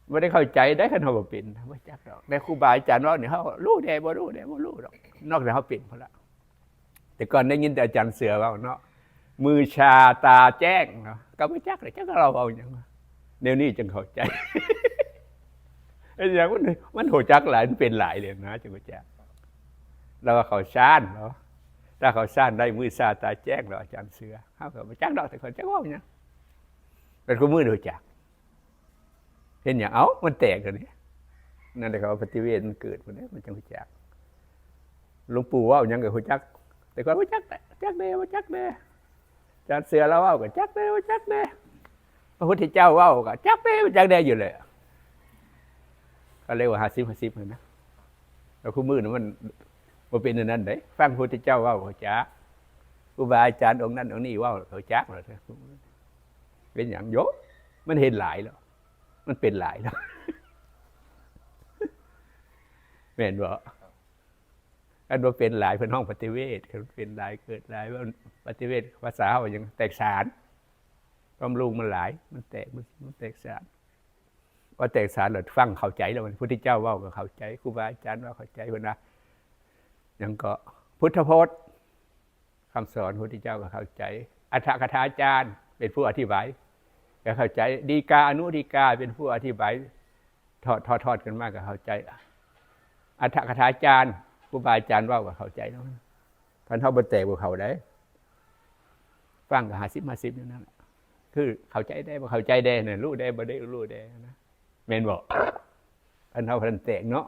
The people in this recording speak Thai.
ไม่ได้เข้าใจได้ขนมเป็นไม่จักดอกได้ครูบาอาจารย์ว่าเนี่ยเขารู้ได้บ่รู้ได้บ่รู้ดอกนอกจากเขาเป็นพอละแต่ก่อนได้ยินแต่อาจารย์เสือว่าเนาะมือชาตาแจ้งเนาะก็ไม่จักเลยจักเราเอาอย่างเดี๋ยวนี้จึงเข้าใจไอ้อย่างมันโหจักหลายมันเป็นหลายเลยนะจึงเข้าใจเราก็เขาชานเนาะถ้าเขาชานได้มือชาตาแจ้งเราอาจารย์เสือเขาก็ไม่จักดอกแต่เขาจักว่าอย่างเป็นกูมือโดยจักเห็นอย่างเอ้ามันแตกกันนี่นั่นแหละเขาปฏิเวทมันเกิดคนนี้มันจังหัวจักหลวงปู่ว่าอย่างกับหัวจักแต่ก่อนหัวจักจักเด้หัวจักเด้อาจารย์เสือเราว่าก็จักเด้หัวจักเด้พระพุทธเจ้าว่าก็จักเด้หัวจักเด้อยู่เลยก็เรียกว่า50-50เลยนะแล้วคู่มือมันเป็นอย่างนั้นได้ฟังพระพุทธเจ้าว่าหัวจักครูบาอาจารย์องค์นั้นองค์นี้ว่าหัวจักเลยเป็นอย่างโยมันเห็นหลายแล้วมันเป็นหลายแล้วแม่นบ่อันว่าเป็นหลายเป็นห้องปฏิเวทเป็นหลายเกิดหลายว่าปฏิเวทภาษาว่าอย่างแตกสารความรู้มันหลายมันแตกมันแตกสารว่าแตกสารเราฟังเข้าใจแล้วมันพุทธเจ้าว่าก็เข้าใจครูบาอาจารย์ว่าเข้าใจคนนะอย่างก็พุทธพจน์คำสอนพุทธเจ้าก็เข้าใจอัฏฐกถาจารย์เป็นผู้อธิบายก็เข้าใจดีกาอนุดีกาเป็นผู้อธิบายทอดกันมากก็เข้าใจอัฏฐกถาจารย์ครูบาอาจารย์ว่าก็เข้าใจแล้วท่านเท่าบนแตกบนเขาได้ฟังก็50-50อยู่นั่นแหละคือเข้าใจได้บ่เข้าใจได้เนี่ยรู้ได้บ่ได้รู้ได้นะแม่นบ่อันเท่าพันแตกเนาะ